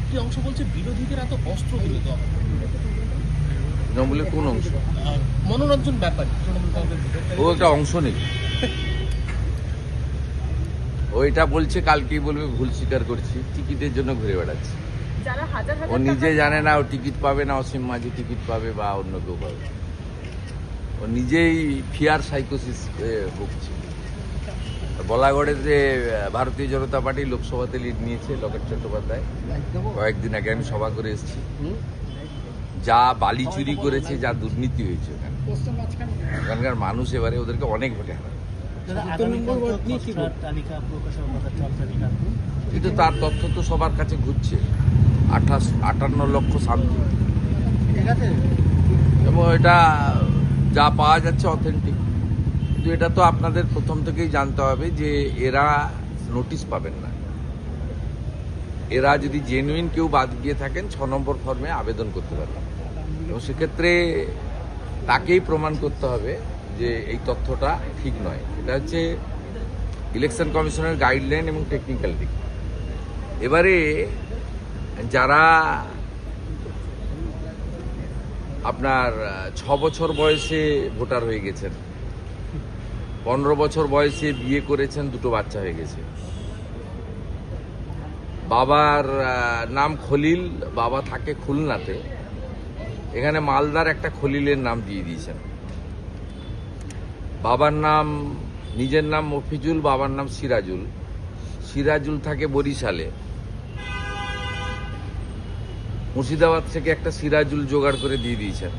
একটি অংশ বলছে বিরোধীদের এত অস্ত্র তুলে দেওয়া হবে। তৃণমূলের কোন অংশ? মনোরঞ্জন ব্যাপারী তৃণমূল কংগ্রেস ও একটা অংশ নেই। ও এটা বলছে, কালকেই বলবে ভুল স্বীকার করছি, টিকিটের জন্য ঘুরে বেড়াচ্ছে। যারা হাজার ও হাজার নিজে টাকা- জানে না ও টিকিট পাবে না, অসীম মাঝি টিকিট পাবে বা অন্য কেউ পাবে। ও নিজেই ফিয়ার সাইকোসিস ভুগছে। বলাগড়ে যে ভারতীয় জনতা পার্টি লোকসভাতে লিড নিয়েছে লকেট চট্টোপাধ্যায়, কয়েকদিন আগে আমি সভা করে এসেছি। যা বালি চুরি করেছে, যা দুর্নীতি হয়েছে ওখানকার মানুষ এবারে ওদেরকে অনেক ভোটে হারাবে। কিন্তু তার তথ্য তো সবার কাছে ঘুরছে, 58 লক্ষ সামথিং, এবং এটা যা পাওয়া যাচ্ছে অথেন্টিক। কিন্তু এটা তো আপনাদের প্রথম থেকেই জানতে হবে যে এরা নোটিশ পাবেন না। এরা যদি জেনুইন কেউ বাদ গিয়ে থাকেন 6 নম্বর ফর্মে আবেদন করতে পারবেন, এবং সেক্ষেত্রে তাকেই প্রমাণ করতে হবে যে এই তথ্যটা ঠিক নয়। এটা হচ্ছে ইলেকশন কমিশনের গাইডলাইন এবং টেকনিক্যাল দিক। এবারে যারা আপনার 6 বছর বয়সে ভোটার হয়ে গেছেন, 15 বছর বয়সে বিয়ে করেছেন, 2টো বাচ্চা হয়ে গেছে, বাবার নাম খলিল, বাবা থাকে খুলনাতে, এখানে মালদার একটা খলিলের নাম দিয়ে দিয়েছেন। বাবার নাম, নিজের নাম মফিজুল, বাবার নাম সিরাজুল, সিরাজুল থাকে বরিশালে, মুর্শিদাবাদ থেকে একটা সিরাজুল জোগাড় করে দিয়ে দিয়েছেন।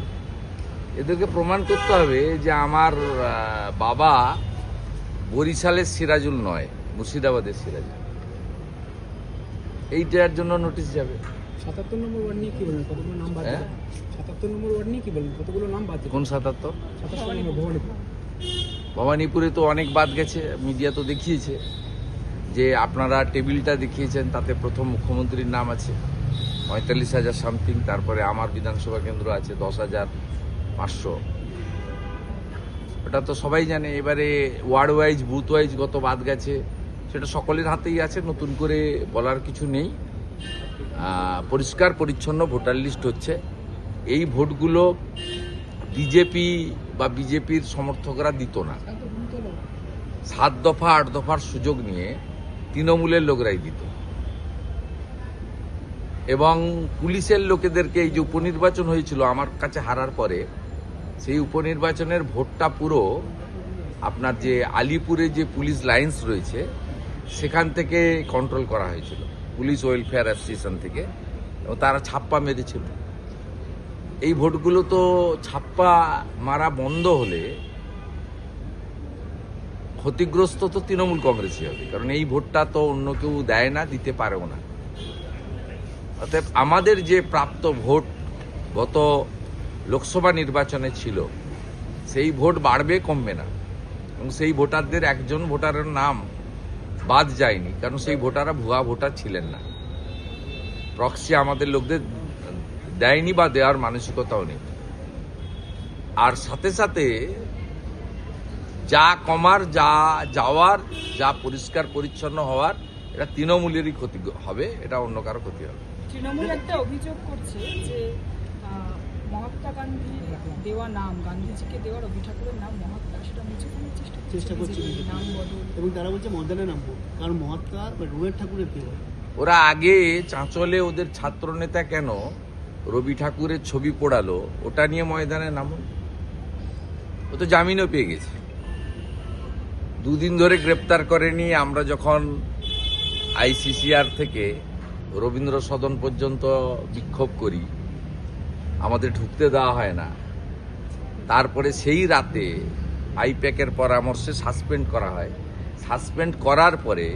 এদেরকে প্রমাণ করতে হবে যে আমার বাবা বরিশালের সিরাজুল নয়, মুর্শিদাবাদের সিরাজুল। এইটার জন্য নোটিশ যাবে। 77 নম্বর ওয়ার্ড নিয়ে কি বলেন, কতগুলো নাম বাদ দিলেন? 77 নম্বর ওয়ার্ড নিয়ে কি বলেন, কতগুলো নাম বাদ দিলেন? কোন 77? 77 নম্বর ভবানীপুর। ভবানীপুরে তো অনেক বাদ গেছে, মিডিয়া তো দেখিয়েছে যে আপনারা টেবিলটা দেখিয়েছেন, তাতে প্রথম মুখ্যমন্ত্রীর নাম আছে 45,000 সামথিং, তারপরে আমার বিধানসভা কেন্দ্র আছে 10,500। এটা তো সবাই জানে। এবারে ওয়ার্ড ওয়াইজ, বুথ ওয়াইজ কত বাদ গেছে সেটা সকলের হাতেই আছে, নতুন করে বলার কিছু নেই। পরিষ্কার পরিচ্ছন্ন ভোটার লিস্ট হচ্ছে। এই ভোটগুলো বিজেপি বা বিজেপির সমর্থকরা দিত না, 7 দফা 8 দফার সুযোগ নিয়ে তৃণমূলের লোকরাই দিত। এবং পুলিশের লোকেদেরকে, এই যে উপনির্বাচন হয়েছিল আমার কাছে হারার পরে, সেই উপনির্বাচনের ভোটটা পুরো আপনার যে আলিপুরে যে পুলিশ লাইন্স রয়েছে সেখান থেকে কন্ট্রোল করা হয়েছিল, পুলিশ ওয়েলফেয়ার অ্যাসোসিয়েশন থেকে, এবং তারা ছাপ্পা মেরেছিল। এই ভোটগুলো তো ছাপ্পা মারা বন্ধ হলে ক্ষতিগ্রস্ত তো তৃণমূল কংগ্রেসই হবে, কারণ এই ভোটটা তো অন্য কেউ দেয় না, দিতে পারেও না। অতএব আমাদের যে প্রাপ্ত ভোট গত লোকসভা নির্বাচনে ছিল, সেই ভোট বাড়বে, কমবে না। এবং সেই ভোটারদের একজন ভোটারের নাম বাদ যায়নি, কারণ সেই ভোটাররা ভুয়া ভোটার ছিলেন না। প্রক্সি আমাদের লোকদের দেয়নি বা দেওয়ার মানসিকতাও নেই। আর সাথে সাথে যা কমার, যা যাওয়ার, যা পরিষ্কার পরিচ্ছন্ন হওয়ার, এটা তৃণমূলেরই ক্ষতি হবে, এটা অন্য কারো ক্ষতি হবে। তৃণমূল একটা অভিযোগ করছে যে মহাত্মা গান্ধীর দেওয়া নাম, গান্ধীজিকে দেওয়া রবি ঠাকুরের নাম মহাত্মা, সেটা মুছে ফেলার চেষ্টা করছে, নাম বদল। এবং তারা বলছে ময়দানে নামবো, কারণ মহাত্মা রবীন্দ্রনাথ ঠাকুরের দেওয়া। ওরা আগে চাঁচলে ওদের ছাত্র নেতা কেন রবি ঠাকুরের ছবি পোড়ালো, ওটা নিয়ে ময়দানে নামুন। ও তো জামিনও পেয়ে গেছে, 2 দিন ধরে গ্রেপ্তার করেনি। আমরা যখন ICCR থেকে রবীন্দ্র সদন পর্যন্ত বিক্ষোভ করি, আমাদের ঢুকতে দেওয়া হয় না। তারপরে সেই রাতে আইপ্যাকের পরামর্শে সাসপেন্ড করা হয়। সাসপেন্ড করার পরে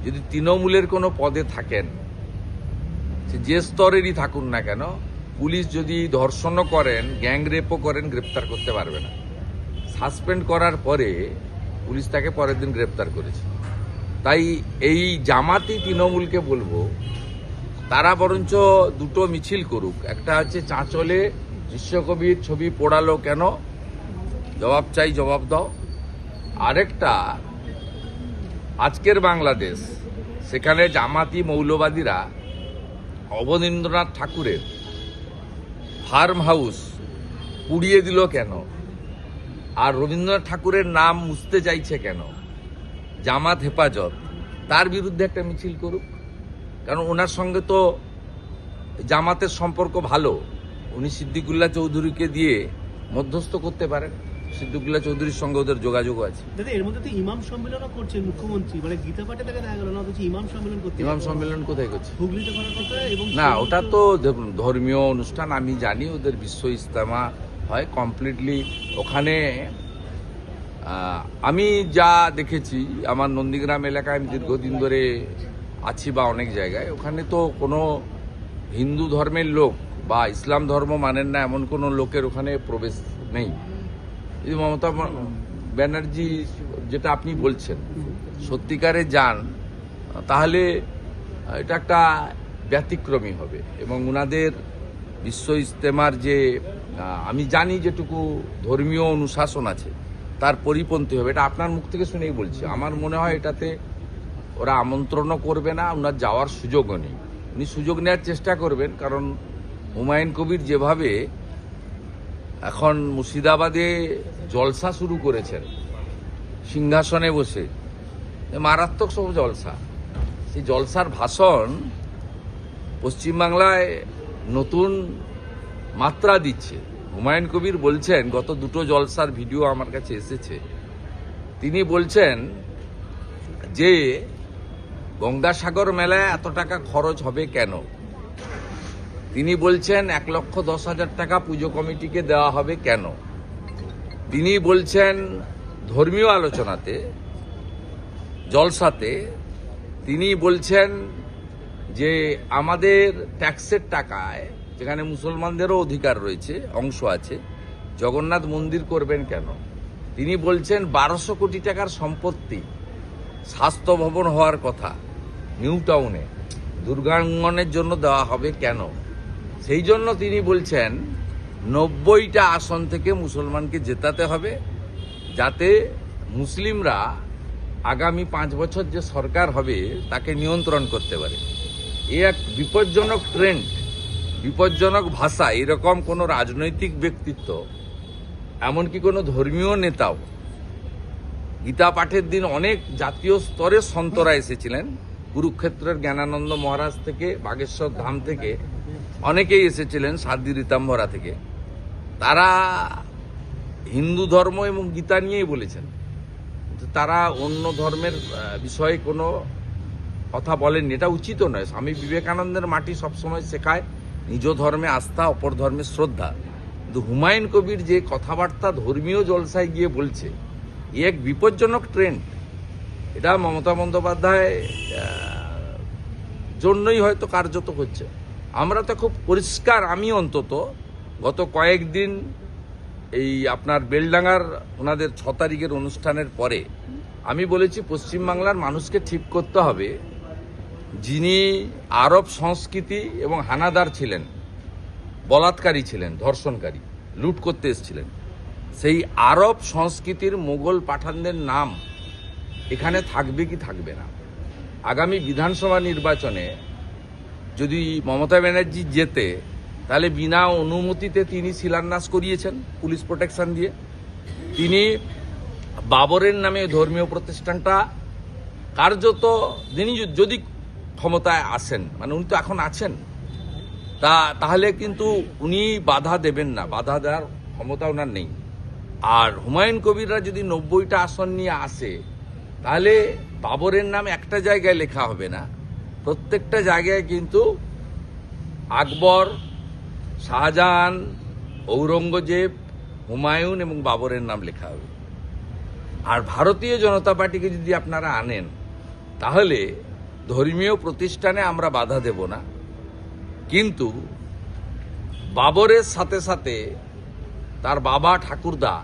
যদি তৃণমূলের কোনো পদে থাকেন, সে যে স্তরেরই থাকুন না কেন, পুলিশ যদি ধর্ষণও করেন, গ্যাং রেপও করেন, গ্রেপ্তার করতে পারবে না। সাসপেন্ড করার পরে পুলিশ তাকে পরের দিন গ্রেপ্তার করেছে। তাই এই জামাতি তৃণমূলকে বলবো, তারা বরঞ্চ 2টো মিছিল করুক। একটা হচ্ছে চাঁচলে বিশ্বকবির ছবি পোড়ালো কেন, জবাব চাই, জবাব দাও। আরেকটা আজকের বাংলাদেশ, সেখানে জামাতি মৌলবাদীরা অবনীন্দ্রনাথ ঠাকুরের ফার্ম হাউস পুড়িয়ে দিল কেন, আর রবীন্দ্রনাথ ঠাকুরের নাম মুছতে চাইছে কেন, জামাত হেফাজত তার বিরুদ্ধে একটা মিছিল করুক। কারণ ওনার সঙ্গে তো জামাতের সম্পর্ক ভালো, উনি সিদ্দিকুল্লাহ চৌধুরীকে দিয়ে মধ্যস্থ করতে পারেন, সিদ্দিকুল্লাহ চৌধুরীর সঙ্গে ওদের যোগাযোগ আছে। দাদা এর মধ্যে তো ইমাম সম্মেলনও করছেন মুখ্যমন্ত্রী, মানে গীতা পাঠে তাকে দেখা গেল না, অথচ ইমাম সম্মেলন করতে ইমাম সম্মেলন কোথায় করছে? হুগলিতে করার কথা। এবং না, ওটা তো দেখুন ধর্মীয় অনুষ্ঠান, আমি জানি ওদের বিশ্ব ইজতেমা হয় কমপ্লিটলি ওখানে। আমি যা দেখেছি আমার নন্দীগ্রাম এলাকায়, আমি দীর্ঘদিন ধরে আছি বা অনেক জায়গায়, ওখানে তো কোনো হিন্দু ধর্মের লোক বা ইসলাম ধর্ম মানেন না এমন কোনো লোকের ওখানে প্রবেশ নেই। যদি মমতা ব্যানার্জি যেটা আপনি বলছেন সত্যিকারে যান, তাহলে এটা একটা ব্যতিক্রমী হবে এবং ওনাদের বিশ্ব ইজতেমার যে আমি জানি যেটুকু ধর্মীয় অনুশাসন আছে তার পরিপন্থী হবে। এটা আপনার মুখ থেকে শুনেই বলছি। আমার মনে হয় এটাতে ওরা আমন্ত্রণও করবে না, ওনার যাওয়ার সুযোগও নেই। উনি সুযোগ নেওয়ার চেষ্টা করবেন, কারণ হুমায়ুন কবির যেভাবে এখন মুর্শিদাবাদে জলসা শুরু করেছেন সিংহাসনে বসে, মারাত্মক সব জলসা, সেই জলসার ভাষণ পশ্চিমবাংলায় নতুন মাত্রা দিচ্ছে। হুমায়ুন কবির বলছেন, গত দুটো জলসার ভিডিও আমার কাছে এসেছে, তিনি বলছেন যে গঙ্গাসাগর মেলায় এত টাকা খরচ হবে কেন। তিনি বলছেন 1,10,000 টাকা পুজো কমিটিকে দেওয়া হবে কেন। তিনি বলছেন ধর্মীয় আলোচনাতে, জলসাতে তিনি বলছেন যে আমাদের ট্যাক্সের টাকায়, যেখানে মুসলমানদেরও অধিকার রয়েছে, অংশ আছে, জগন্নাথ মন্দির করবেন কেন। তিনি বলছেন 1200 কোটি টাকার সম্পত্তি স্বাস্থ্য ভবন হওয়ার কথা নিউ টাউনে দুর্গাঙ্গনের জন্য দেওয়া হবে কেন। সেই জন্য তিনি বলছেন 90টা আসন থেকে মুসলমানকে জেতাতে হবে, যাতে মুসলিমরা আগামী 5 বছর যে সরকার হবে তাকে নিয়ন্ত্রণ করতে পারে। এ এক বিপজ্জনক ট্রেন্ড, বিপজ্জনক ভাষা। এরকম কোনো রাজনৈতিক ব্যক্তিত্ব, এমনকি কোনো ধর্মীয় নেতাও, গীতা পাঠের দিন অনেক জাতীয় স্তরের সন্তরা এসেছিলেন, কুরুক্ষেত্রের জ্ঞানানন্দ মহারাজ থেকে, বাগেশ্বর ধাম থেকে অনেকেই এসেছিলেন, সাধ্বী রীতাম্বরা থেকে। তারা হিন্দু ধর্ম এবং গীতা নিয়েই বলেছেন, তারা অন্য ধর্মের বিষয়ে কোনো কথা বলেননি। এটা উচিত নয়। স্বামী বিবেকানন্দের মাটি সবসময় শেখায় নিজ ধর্মে আস্থা, অপর ধর্মে শ্রদ্ধা। কিন্তু হুমায়ুন কবির যে কথাবার্তা ধর্মীয় জলসায় গিয়ে বলছে, এ এক বিপজ্জনক ট্রেন্ড। এটা মমতা বন্দ্যোপাধ্যায় জন্যই হয়তো কার্যত হচ্ছে। আমরা তো খুব পরিষ্কার, আমি অন্তত গত কয়েকদিন এই আপনার বেলডাঙ্গার ওনাদের 6 তারিখের অনুষ্ঠানের পরে আমি বলেছি, পশ্চিমবাংলার মানুষকে ঠিক করতে হবে, যিনি আরব সংস্কৃতি এবং হানাদার ছিলেন, বলাৎকারী ছিলেন, ধর্ষণকারী, লুট করতে এসেছিলেন, সেই আরব সংস্কৃতির মোগল পাঠানদের নাম এখানে থাকবে কি থাকবে না। আগামী বিধানসভা নির্বাচনে যদি মমতা ব্যানার্জি জেতে, তাহলে বিনা অনুমতিতে তিনি শিলান্যাস করিয়েছেন পুলিশ প্রোটেকশন দিয়ে। তিনি বাবরের নামে ধর্মীয় প্রতিষ্ঠানটা কার্যত, তিনি যদি ক্ষমতায় আসেন, মানে উনি তো এখন আছেন, তাহলে কিন্তু উনি বাধা দেবেন না, বাধা দেওয়ার ক্ষমতা ওনার নেই। আর হুমায়ুন কবিররা যদি 90টা আসন নিয়ে আসে, তাহলে বাবরের নাম একটা জায়গায় লেখা হবে না, প্রত্যেকটা জায়গায় কিন্তু আকবর, শাহজাহান, ঔরঙ্গজেব, হুমায়ুন এবং বাবরের নাম লেখা হবে। আর ভারতীয় জনতা পার্টিকে যদি আপনারা আনেন, তাহলে ধর্মীয় প্রতিষ্ঠানে আমরা বাধা দেব না, কিন্তু বাবরের সাথে সাথে তার বাবা ঠাকুরদা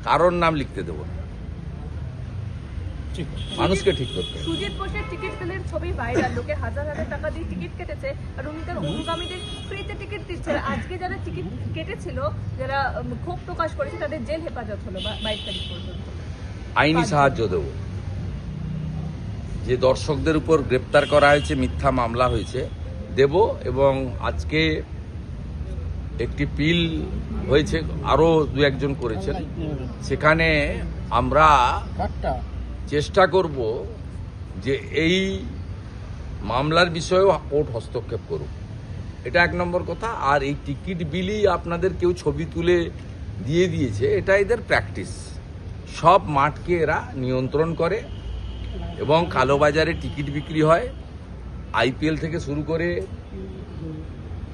কারোর নাম লিখতে দেব না। মানুষকে ঠিক করতে হবে। সুজিত বোসের টিকিট সেলের ছবি ভাইরাল, লোকে হাজার হাজার টাকা দিয়ে টিকিট কেটেছে, আর উনি তার অনুগামীদের ফ্রিতে টিকিট দিচ্ছে। আজকে যারা টিকিট কেটেছিল, যারা ক্ষোভ প্রকাশ করেছে, তাদের জেল হেফাজত হলো 22 তারিখ পর্যন্ত। আইনি সাহায্য দেব। যে দর্শকদের উপর গ্রেপ্তার করা হয়েছে, মিথ্যা মামলা হয়েছে, দেব। এবং আজকে একটি পিল হয়েছে, আরো দু একজন করেছেন, সেখানে আমরা চেষ্টা করব যে এই মামলার বিষয়েও কোর্ট হস্তক্ষেপ করুক, এটা 1 নম্বর কথা। আর এই টিকিট বিলি আপনাদের কেউ ছবি তুলে দিয়ে দিয়েছে, এটা এদের প্র্যাকটিস। সব মাঠকে এরা নিয়ন্ত্রণ করে এবং কালোবাজারে টিকিট বিক্রি হয়। আইপিএল থেকে শুরু করে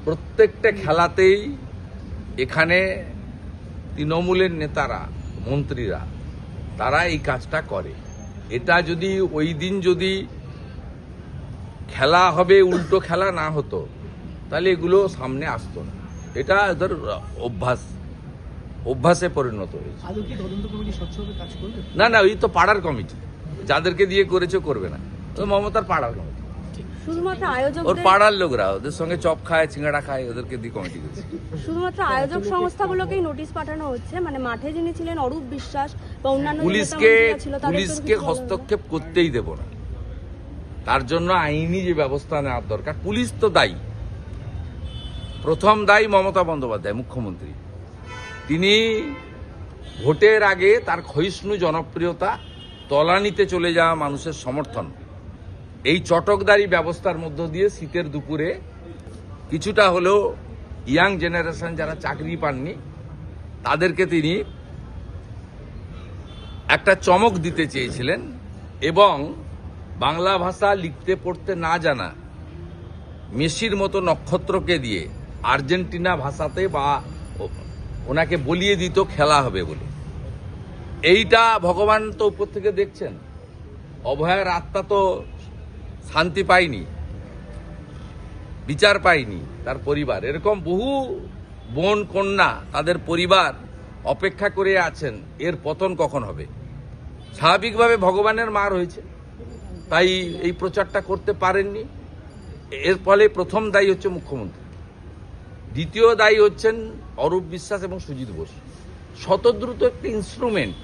প্রত্যেকটা খেলাতেই এখানে তৃণমূলের নেতারা, মন্ত্রীরা, তারা এই কাজটা করে। এটা যদি ওই দিন যদি খেলা হবে, উল্টো খেলা না হতো, তাহলে এগুলো সামনে আসতো না। এটা এদের অভ্যাসে পরিণত হয়েছে। আদৌ কি তদন্ত কমিটি স্বচ্ছভাবে কাজ করবে? না, ওই তো পাড়ার কমিটি, যাদেরকে দিয়ে করেছে করবে না, তো মমতার পাড়ার কমিটি, শুধুমাত্র ওর আয়োজকদের পাড়ার লোকরা, ওদের সঙ্গে চপ খায়, চিংড়া খায়, ওদেরকে দিয়ে কমিটি করেছে। শুধুমাত্র আয়োজক সংস্থাগুলোকেই নোটিশ পাঠানো হচ্ছে, মানে মাঠে যিনি ছিলেন অরূপ বিশ্বাস বা অন্যান্য যে পুলিশকে নেতা-মন্ত্রীরা ছিল, তাদের তো কিছু বলা হলো না। হস্তক্ষেপ করতেই দেব না। তার জন্য আইনি যে ব্যবস্থা নেওয়ার দরকার, পুলিশ তো দায়ী। প্রথম দায়ী মমতা বন্দ্যোপাধ্যায়, মুখ্যমন্ত্রী। তিনি ভোটের আগে তার ক্ষয়িষ্ণু জনপ্রিয়তা, তলানিতে চলে যাওয়া মানুষের সমর্থন, এই চটকদারি ব্যবস্থার মধ্য দিয়ে শীতের দুপুরে কিছুটা হলেও ইয়াং জেনারেশন যারা চাকরি পাননি তাদেরকে তিনি একটা চমক দিতে চেয়েছিলেন। এবং বাংলা ভাষা লিখতে পড়তে না জানা মেসির মতো নক্ষত্রকে দিয়ে আর্জেন্টিনা ভাষাতে বা ওনাকে বলিয়ে দিত খেলা হবে বলে। এইটা ভগবান তো উপর থেকে দেখছেন, অভয়ার আত্মা তো শান্তি পায়নি, বিচার পায়নি, তার পরিবার। এরকম বহু বোন কন্যা, তাদের পরিবার অপেক্ষা করে আছেন এর পতন কখন হবে। স্বাভাবিকভাবে ভগবানের মার হয়েছে, তাই এই প্রচারটা করতে পারেননি। এর ফলে প্রথম দায়ী হচ্ছে মুখ্যমন্ত্রী, দ্বিতীয় দায়ী হচ্ছেন অরূপ বিশ্বাস এবং সুজিত বোস। শতদ্রু তো একটি ইনস্ট্রুমেন্ট,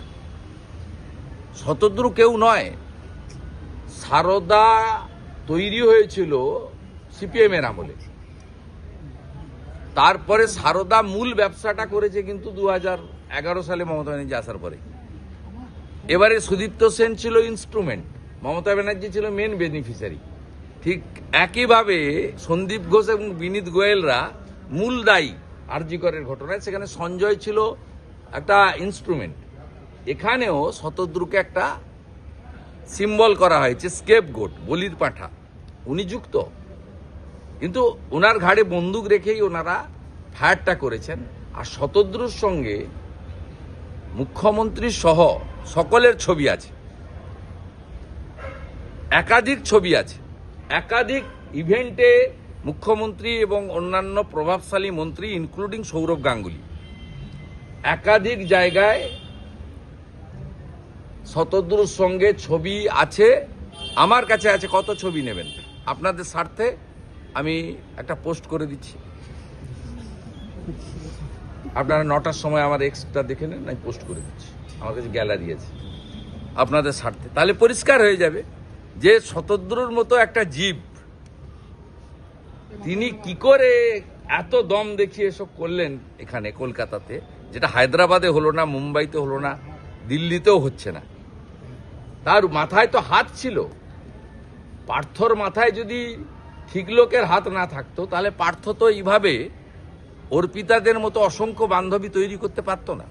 শতদ্রু কেউ নয়। সারদা তৈরি হয়েছিল সিপিএম এর আমলে, তারপরে সারদা মূল ব্যবসাটা করেছে কিন্তু 2011 সালে মমতা ব্যানার্জি আসার পরে। এবারে সুদীপ্ত সেন ছিল ইনস্ট্রুমেন্ট, মমতা ব্যানার্জি ছিল মেন বেনিফিশিয়ারি। ঠিক একইভাবে সন্দীপ ঘোষ এবং বিনীত গোয়েলরা মূল দায়ী আরজি করের ঘটনায়, সেখানে সঞ্জয় ছিল একটা ইনস্ট্রুমেন্ট। এখানেও শতদ্রুকে একটা সিম্বল করা হয়েছে, স্কেপগোট, বলির পাঁঠা। উনি যুক্ত, কিন্তু ওনার ঘাড়ে বন্দুক রেখেই ওনারা ফায়ারটা করেছেন। আর শতদ্রুর সঙ্গে মুখ্যমন্ত্রী সহ সকলের ছবি আছে, একাধিক ছবি আছে, একাধিক ইভেন্টে মুখ্যমন্ত্রী এবং অন্যান্য প্রভাবশালী মন্ত্রী ইনক্লুডিং সৌরভ গাঙ্গুলি একাধিক জায়গায় শতদ্রুর সঙ্গে ছবি আছে। আমার কাছে আছে, কত ছবি নেবেন আপনাদের স্বার্থে আমি একটা পোস্ট করে দিচ্ছি, আপনারা 9টার সময় আমার এক্সটা দেখে নেন, আমি পোস্ট করে দিচ্ছি। আমার কাছে গ্যালারি আছে আপনাদের স্বার্থে, তাহলে পরিষ্কার হয়ে যাবে যে শতদ্রুর মতো একটা জীব তিনি কি করে এত দম দেখিয়ে এসব করলেন এখানে কলকাতাতে, যেটা হায়দ্রাবাদে হলো না, মুম্বাইতে হলো না, দিল্লিতেও হচ্ছে না। তার মাথায় তো হাত ছিল। পার্থর মাথায় যদি ঠিক লোকের হাত না থাকতো, তাহলে পার্থ তো এইভাবে অর্পিতাদের মতো অসংখ্য বান্ধবী তৈরি করতে পারতো না।